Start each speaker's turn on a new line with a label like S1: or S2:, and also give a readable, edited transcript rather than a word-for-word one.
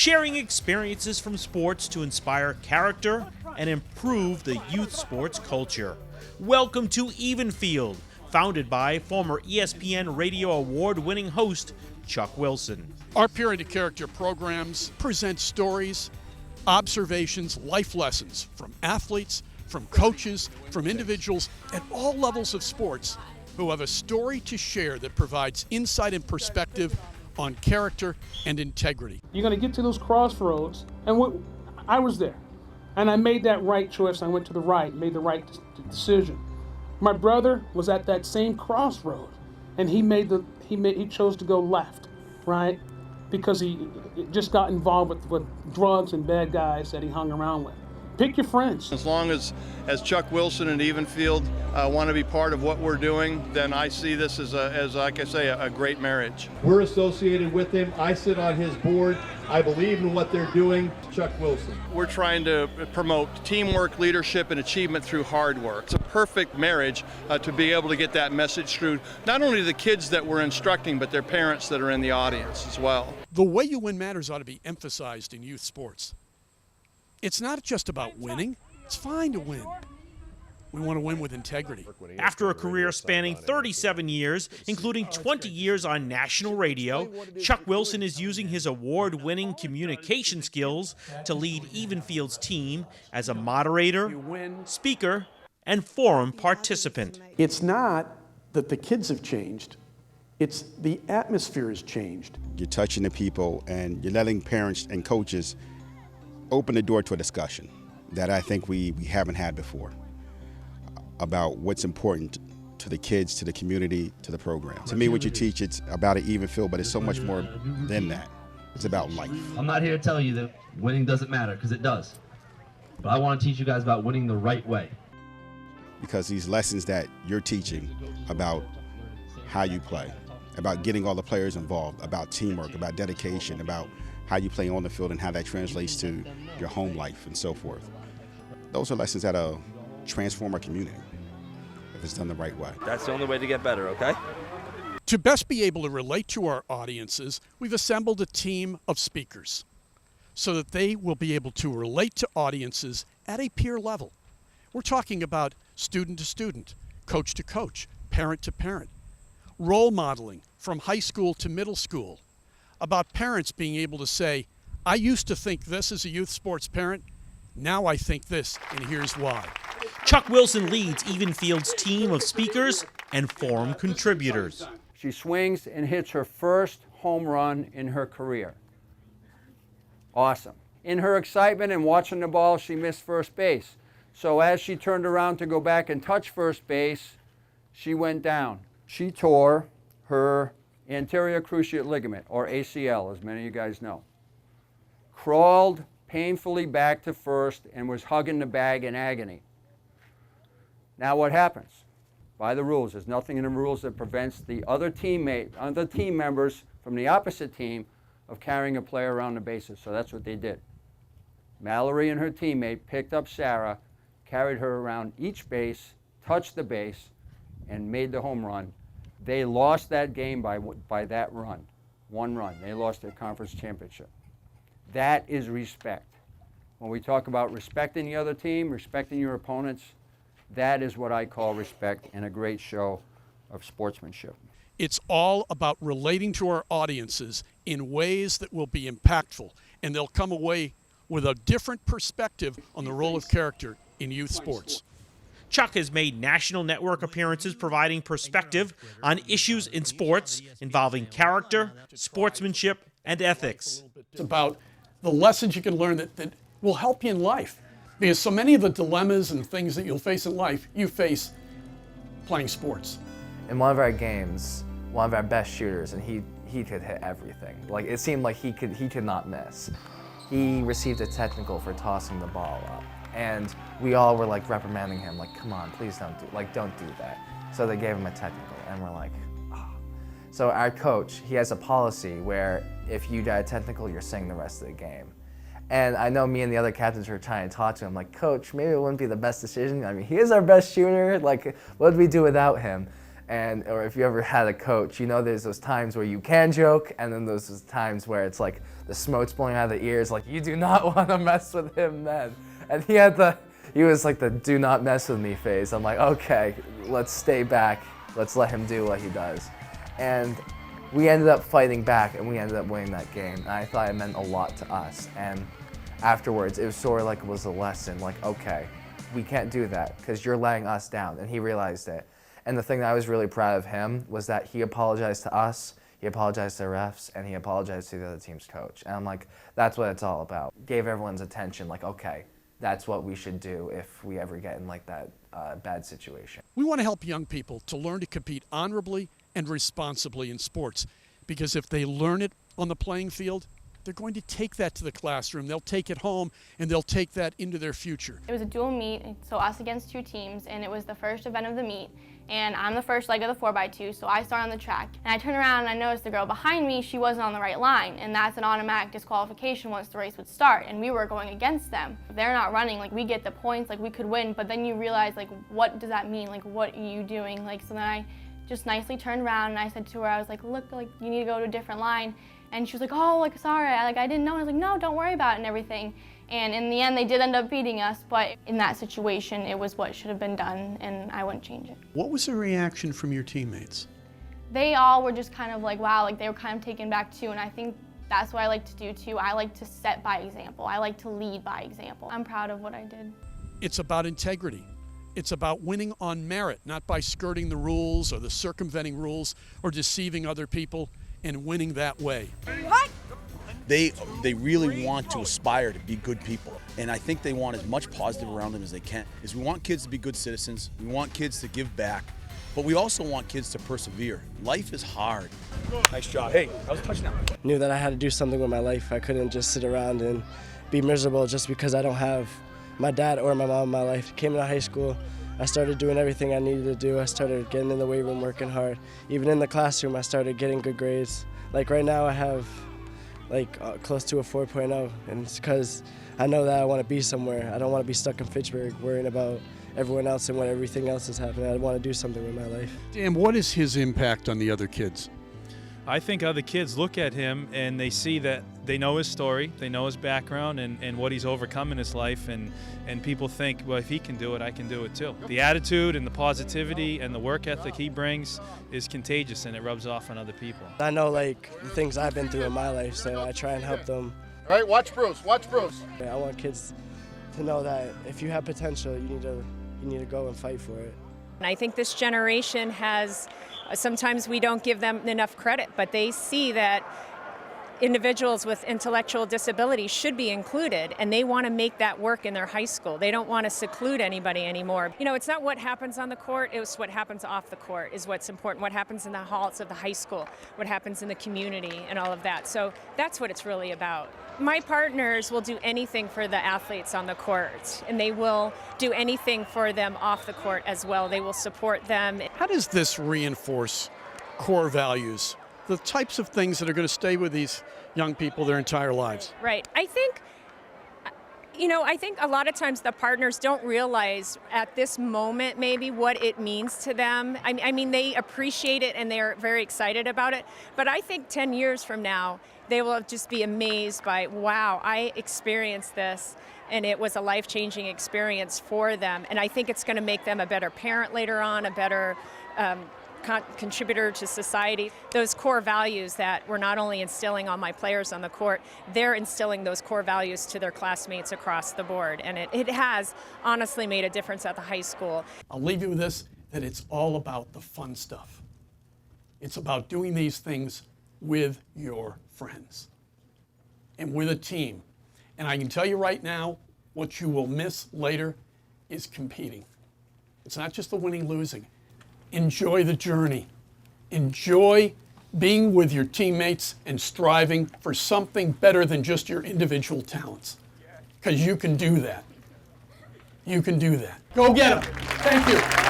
S1: sharing experiences from sports to inspire character and improve the youth sports culture. Welcome to Even Field, founded by former ESPN Radio Award-winning host Chuck Wilson.
S2: Our Parent to Character programs present stories, observations, life lessons from athletes, from coaches, from individuals at all levels of sports who have a story to share that provides insight and perspective on character and integrity.
S3: You're going to get to those crossroads, and I was there, and I made that right choice. I went to the right, made the right decision. My brother was at that same crossroad, and he chose to go left, right, because he just got involved with drugs and bad guys that he hung around with. Pick your friends.
S4: As long as Chuck Wilson and Even Field want to be part of what we're doing, then I see this as like I say, a great marriage.
S5: We're associated with him. I sit on his board. I believe in what they're doing. Chuck Wilson.
S4: We're trying to promote teamwork, leadership, and achievement through hard work. It's a perfect marriage to be able to get that message through, not only to the kids that we're instructing, but their parents that are in the audience as well.
S2: The way you win matters ought to be emphasized in youth sports. It's not just about winning. It's fine to win. We want to win with integrity.
S1: After a career spanning 37 years, including 20 years on national radio, Chuck Wilson is using his award-winning communication skills to lead Even Field's team as a moderator, speaker, and forum participant.
S6: It's not that the kids have changed. It's the atmosphere has changed.
S7: You're touching the people, and you're letting parents and coaches open the door to a discussion that I think we haven't had before about what's important to the kids, to the community, to the program. To me, what you teach, it's about an even field, but it's so much more than that. It's about life.
S8: I'm not here to tell you that winning doesn't matter, because it does. But I want to teach you guys about winning the right way.
S7: Because these lessons that you're teaching about how you play, about getting all the players involved, about teamwork, about dedication, about how you play on the field and how that translates to your home life and so forth. Those are lessons that'll transform our community if it's done the right way.
S9: That's the only way to get better, okay?
S2: To best be able to relate to our audiences, we've assembled a team of speakers so that they will be able to relate to audiences at a peer level. We're talking about student to student, coach to coach, parent to parent, role modeling from high school to middle school, about parents being able to say, I used to think this as a youth sports parent, now I think this, and here's why.
S1: Chuck Wilson leads Even Field's team of speakers and forum contributors.
S10: She swings and hits her first home run in her career. Awesome. In her excitement and watching the ball, she missed first base. So as she turned around to go back and touch first base, she went down. She tore her anterior cruciate ligament, or ACL, as many of you guys know. Crawled painfully back to first and was hugging the bag in agony. Now what happens? By the rules, there's nothing in the rules that prevents the other team members from the opposite team of carrying a player around the bases, so that's what they did. Mallory and her teammate picked up Sarah, carried her around each base, touched the base, and made the home run. They lost that game by that run, one run. They lost their conference championship. That is respect. When we talk about respecting the other team, respecting your opponents, that is what I call respect and a great show of sportsmanship.
S2: It's all about relating to our audiences in ways that will be impactful, and they'll come away with a different perspective on the role of character in youth sports.
S1: Chuck has made national network appearances providing perspective on issues in sports involving character, sportsmanship, and ethics.
S6: It's about the lessons you can learn that will help you in life. Because so many of the dilemmas and things that you'll face in life, you face playing sports.
S11: In one of our games, one of our best shooters, and he could hit everything. Like, it seemed like he could not miss. He received a technical for tossing the ball up. And we all were like reprimanding him, like, come on, please don't do that. So they gave him a technical, and we're like, oh. So our coach, he has a policy where if you got a technical, you're sitting the rest of the game. And I know me and the other captains were trying to talk to him, like, Coach, maybe it wouldn't be the best decision. I mean, he is our best shooter. Like, what would we do without him? or if you ever had a coach, you know there's those times where you can joke, and then there's those times where it's like the smoke's blowing out of the ears, like you do not want to mess with him then. And he was like the do not mess with me phase. I'm like, okay, let's stay back, let's let him do what he does. And we ended up fighting back, and we ended up winning that game. And I thought it meant a lot to us. And afterwards, it was sort of like it was a lesson, like, okay, we can't do that because you're letting us down. And he realized it. And the thing that I was really proud of him was that he apologized to us, he apologized to the refs, and he apologized to the other team's coach. And I'm like, that's what it's all about. Gave everyone's attention, like, okay, that's what we should do if we ever get in like that bad situation.
S2: We want to help young people to learn to compete honorably and responsibly in sports, because if they learn it on the playing field, they're going to take that to the classroom, they'll take it home, and they'll take that into their future.
S12: It was a dual meet, so us against two teams, and it was the first event of the meet. And I'm the first leg of the 4x2, so I start on the track. And I turn around and I noticed the girl behind me, she wasn't on the right line, and that's an automatic disqualification once the race would start, and we were going against them. If they're not running, like, we get the points, like, we could win, but then you realize, like, what does that mean? Like, what are you doing? Like, so then I just nicely turned around and I said to her, I was like, look, like, you need to go to a different line. And she was like, oh, like, sorry, I didn't know. And I was like, no, don't worry about it and everything. And in the end, they did end up beating us, but in that situation, it was what should have been done, and I wouldn't change it.
S2: What was the reaction from your teammates?
S12: They all were just kind of like, wow, like they were kind of taken back too, and I think that's what I like to do too. I like to set by example. I like to lead by example. I'm proud of what I did.
S2: It's about integrity. It's about winning on merit, not by skirting the rules or the circumventing rules or deceiving other people, and winning that way.
S12: What?
S13: They really want to aspire to be good people, and I think they want as much positive around them as they can. We want kids to be good citizens, we want kids to give back, but we also want kids to persevere. Life is hard.
S14: Nice job. Hey, that was a touchdown.
S15: Knew that I had to do something with my life. I couldn't just sit around and be miserable just because I don't have my dad or my mom in my life. Came into high school, I started doing everything I needed to do. I started getting in the weight room, working hard. Even in the classroom, I started getting good grades. Like right now, I have close to a 4.0, and it's because I know that I want to be somewhere. I don't want to be stuck in Fitchburg worrying about everyone else and what everything else is happening. I want to do something with my life.
S2: Dan, what is his impact on the other kids?
S16: I think other kids look at him and they see that they know his story, they know his background and what he's overcome in his life, and people think, well, if he can do it, I can do it too. The attitude and the positivity and the work ethic he brings is contagious, and it rubs off on other people.
S15: I know the things I've been through in my life, so I try and help them.
S5: All right, watch Bruce, watch Bruce.
S15: I want kids to know that if you have potential, you need to go and fight for it.
S17: And I think this generation has, sometimes we don't give them enough credit, but they see that individuals with intellectual disabilities should be included, and they want to make that work in their high school. They don't want to seclude anybody anymore. You know, it's not what happens on the court, it's what happens off the court is what's important, what happens in the halls of the high school, what happens in the community and all of that. So that's what it's really about. My partners will do anything for the athletes on the court, and they will do anything for them off the court as well. They will support them.
S2: How does this reinforce core values, the types of things that are going to stay with these young people their entire lives?
S17: Right. I think a lot of times the partners don't realize at this moment maybe what it means to them. I mean, they appreciate it and they're very excited about it. But I think 10 years from now, they will just be amazed by, wow, I experienced this and it was a life-changing experience for them. And I think it's going to make them a better parent later on, a better contributor to society. Those core values that we're not only instilling on my players on the court, they're instilling those core values to their classmates across the board. And it has honestly made a difference at the high school.
S6: I'll leave you with this, that it's all about the fun stuff. It's about doing these things with your friends and with a team. And I can tell you right now, what you will miss later is competing. It's not just the winning, losing. Enjoy the journey. Enjoy being with your teammates and striving for something better than just your individual talents. Because you can do that. You can do that. Go get them. Thank you.